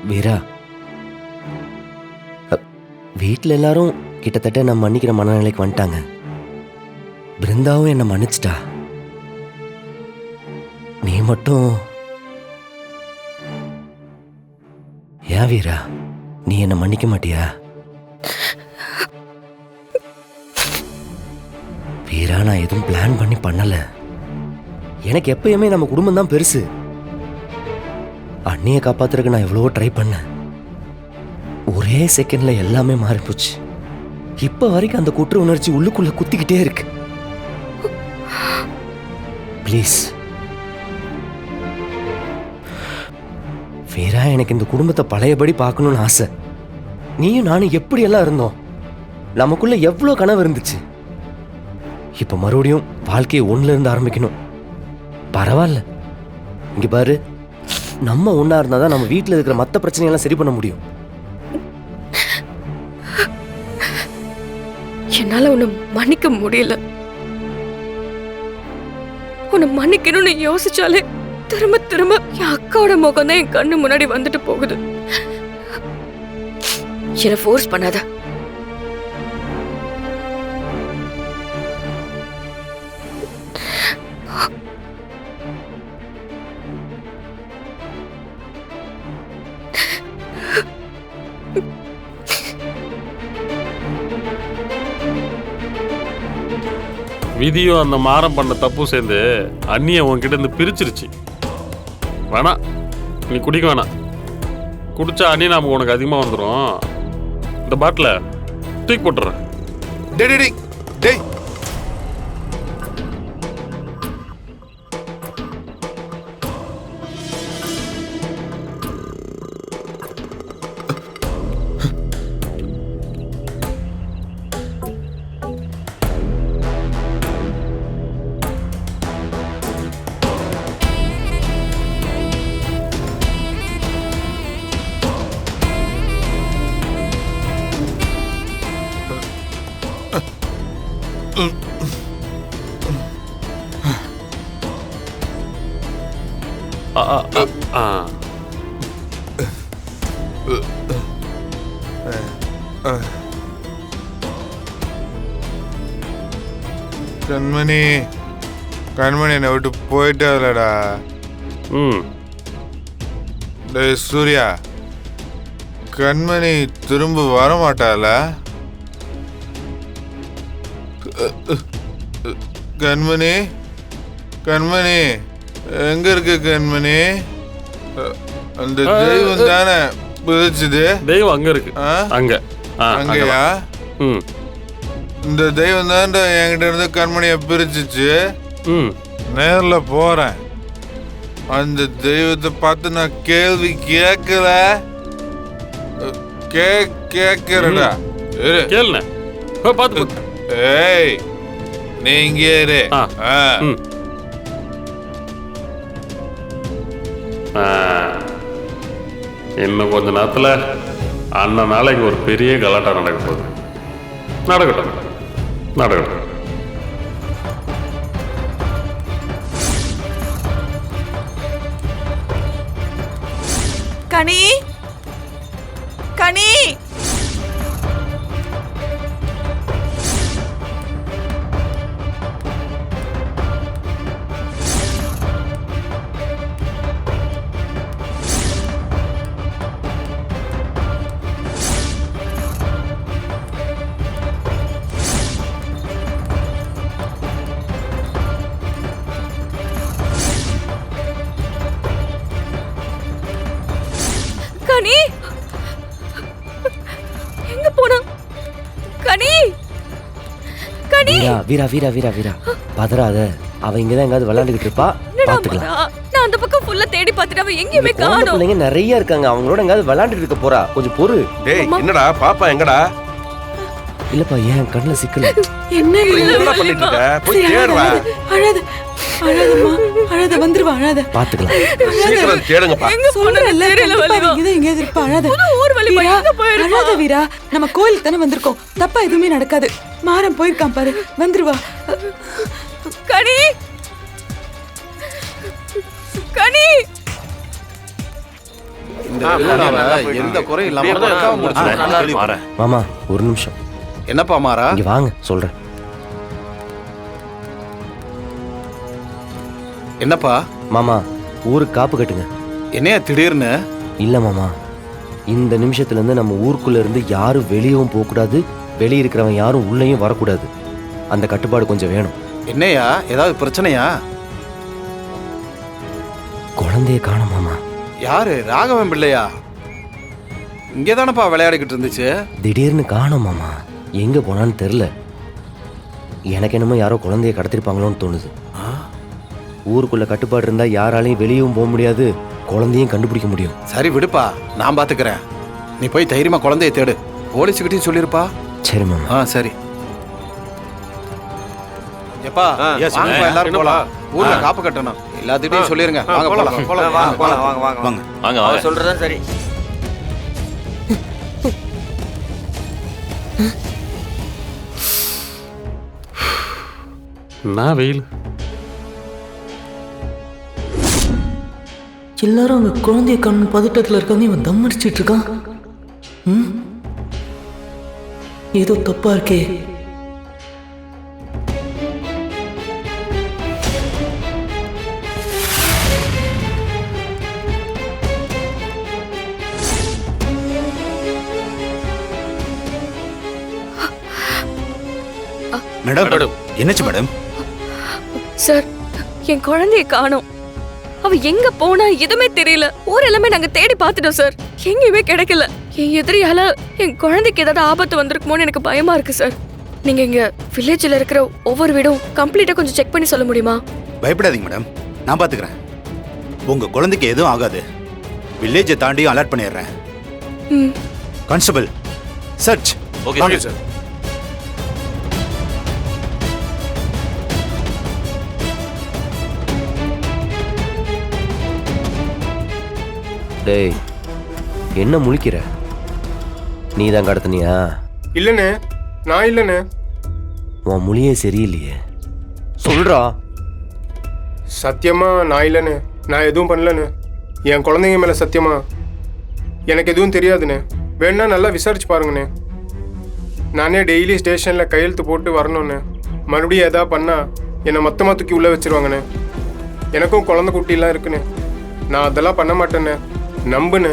வீரா, வீட்டில் எல்லாரும் கிட்டத்தட்ட நான் மன்னிக்கிற மனநிலைக்கு வந்துட்டாங்க. பிருந்தாவும் என்னை மன்னிச்சிட்டா. நீ மட்டும் ஏன் வீரா, நீ என்னை மன்னிக்க மாட்டியா? வீரா, நான் எதுவும் பிளான் பண்ணி பண்ணல. எனக்கு எப்பயுமே நம்ம குடும்பம் தான் பெருசு. அண்ணியை காப்பாத்துறதுக்கு நான் எவ்வளவோ ட்ரை பண்ணேன். ஒரே செகண்ட்ல எல்லாமே மாறி போச்சு. இப்ப வரைக்கும் அந்த குற்ற உணர்ச்சி உள்ளுக்குள்ள குத்திக்கிட்டே இருக்கு. ப்ளீஸ் வீரா, எனக்கு இந்த குடும்பத்தை பழையபடி பார்க்கணும்னு ஆசை. நீயும் நானும் எப்படி எல்லாம் இருந்தோம், நமக்குள்ள எவ்வளவு கனவு இருந்துச்சு. இப்ப மறுபடியும் வாழ்க்கையை ஒண்ணுல இருந்து ஆரம்பிக்கணும். பரவாயில்ல, இங்க பாரு, நம்ம ஒன்னா இருந்தாதான் நம்ம வீட்டுல இருக்கிற மத்த பிரச்சனையெல்லாம் சரி பண்ண முடியும். என்னால உன்னை மன்னிக்க முடியல. உன்னை மன்னிக்கணும்னு யோசிச்சாலே திரும்ப திரும்ப என் அக்காவோட முகம் தான் என் கண்ணு முன்னாடி வந்துட்டு போகுது. என்ன ஃபோர்ஸ் பண்ணாத. விதியும் அந்த மாறம் பண்ண தப்பு சேர்ந்து அண்ணியை உன்கிட்ட இருந்து பிரிச்சிருச்சு. வேணாம், நீ குடிக்க வேணாம். குடிச்சா அண்ணி நாம உனக்கு அதிகமாக வந்துடும். இந்த பாட்டில தூக்கி போட்டுறேன். டேய் டேய் டேய், கண்மணி கண்மணி என்னை விட்டு போயிட்டாலடா. டேய் சூர்யா, கண்மணி திரும்ப வர மாட்டாள? கண்மணி கண்மணி எங்க இருக்கு கண்மணி? அந்த தெய்வம் தானே பிரிச்சுது. தெய்வம் அங்க இருக்கு. அங்க அங்கயா? இந்த தெய்வம் தான் என்கிட்ட இருந்து கண்மணியை பிரிச்சுச்சு. நேர்ல போறேன். அந்த தெய்வத்தை பார்த்து நான் கேள்வி கேட்கல, கேட்கிறடா. கேளுண்ணே, பார்த்து. ஏய், நீ இங்கே இரு. இன்னும் கொஞ்ச நேரத்துல அண்ணனால இங்க ஒரு பெரிய கலாட்டா நடக்க போகுது. நடக்கட்டும் நடக்கட்டும். கனி கனி, கனி எங்க போனா? கனி கனி, வீரா வீரா வீரா வீரா, பதறாத. அவ இங்கதான் எங்காவது விளையாண்டுகிட்டு இருப்பா, பாத்துக்கலாம். நான் அந்த பக்கம் ஃபுல்லா தேடி பார்த்துட்டு அவ எங்கேயுமே காணோம். பிள்ளைங்க நிறைய இருக்காங்க, அவங்களோட எங்காவது விளையாண்டுட்டு இருக்க போறா. கொஞ்சம் பொறு. டேய், என்னடா பாப்பா எங்கடா? இல்லப்பா, ஏன் கண்ணுல சிக்கல. என்ன பண்ணிட்டு இருக்க? போய் தேடுவா. அழாத அழாதம்மா, அழாத, வந்துருவா, அழாத. பாத்துக்கலாம். சீக்கிரம் தேடுங்கப்பா. சொல்றேன்ல, இங்கதான் எங்கேயாவது இருப்பா, அழாத. அழாத வீரா, நம்ம கோயிலுக்கு தானே வந்திருக்கோம். தப்பா எதுவுமே நடக்காது. மாறம் போயிருக்கான் பாரு, வந்துருவா. கனி கனி இந்த திருவிழாவை எந்த குறையும் இல்லாம பக்காவா முடிச்சிடலாம். மாமா ஒரு நிமிஷம் என்னப்பா மாறா? இங்க வாங்க சொல்றேன். என்னப்பா மாமா ஊருக்கு காப்பு கட்டுங்க. என்னையா திடீர்னு? இல்ல மாமா, இந்த நிமிஷத்துல இருந்து நம்ம ஊருக்குள்ள இருந்து யாரும் வெளியவும் போக கூடாது, வெளியே இருக்கிறவன் யாரும் உள்ளேயும் வரக்கூடாது. அந்த கட்டுப்பாடு கொஞ்சம் வேணும். என்னையா ஏதாவது பிரச்சனையா? குழந்தைய காணோம் மாமா. யாரு? ராகவன் பிள்ளையா? இங்கேதானப்பா விளையாடிக்கிட்டு இருந்துச்சு. திடீர்னு காணோம் மாமா. எங்க போனான்னு தெரியல. எனக்கு என்னமோ யாரோ குழந்தைய கடத்திருப்பாங்களோன்னு தோணுது. ஊருக்குள்ள கட்டுப்பாடு இருந்தா யாராலையும் வெளியவும் போக முடியாது, குழந்தையும் கண்டுபிடிக்க முடியும். சரி விடுப்பா, நான் பாத்துக்கிறேன். நீ போய் தைரியமா குழந்தைய தேடு. போலீஸுக்கிட்டையும் சொல்லிருப்பா. சரி மாமா. சரி. எப்பா வாங்கப்பா, எல்லாரும் போலாம். ஊர்ல காப்பு கட்டணும். எல்லாத்துக்கிட்டையும் சொல்லிருங்க. வாங்க போலாம். வாங்க வாங்க சொல்றதா சரி. நான் வெயில். எல்லாரும் அங்க குழந்தைய கண் பதட்டத்தில் இருக்காங்க. இவன் தம் அடிச்சிட்டு இருக்கான். ஏதோ தப்பா இருக்கே. மேடம் என்னாச்சு மேடம்? சார், என் குழந்தைய காணோம். அவ எங்க போனா எதுவுமே தெரியல. ஊர் எல்லாமே நாங்க தேடி பார்த்துட்டோம் சார், எங்கேயுமே கிடைக்கல. என் எதிரியால என் குழந்தைக்கு ஏதாவது ஆபத்து வந்திருக்குமோன்னு எனக்கு பயமா இருக்கு சார். நீங்க இங்க வில்லேஜ்ல இருக்கிற ஒவ்வொரு வீடும் கம்ப்ளீட்டா கொஞ்சம் செக் பண்ணி சொல்ல முடியுமா? பயப்படாதீங்க மேடம், நான் பாத்துக்கிறேன். உங்க குழந்தைக்கு எதுவும் ஆகாது. வில்லேஜை தாண்டி அலர்ட் பண்ணிடுறேன். Constable search. Okay sir. டேய், என்ன முழிக்கிற? நீ தான் கடத்தினியா? இல்லைண்ணே, நான் இல்லைண்ணே. உன் மொழியே சரியில்லையே, சொல்றா. சத்தியமா நான் இல்லைண்ணே, நான் எதுவும் பண்ணலண்ணே. என் குழந்தைங்க மேலே சத்தியமா எனக்கு எதுவும் தெரியாதுண்ணே. வேணா நல்லா விசாரிச்சு பாருங்கண்ணே. நானே டெய்லி ஸ்டேஷனில் கையெழுத்து போட்டு வரணுண்ணே. மறுபடியும் எதாவது பண்ணால் என்னை மொத்தமாக தூக்கி உள்ளே வச்சிருவாங்கண்ணே. எனக்கும் குழந்தை குட்டிலாம் இருக்குண்ணே. நான் அதெல்லாம் பண்ண மாட்டேண்ணே, நம்புண்ணே.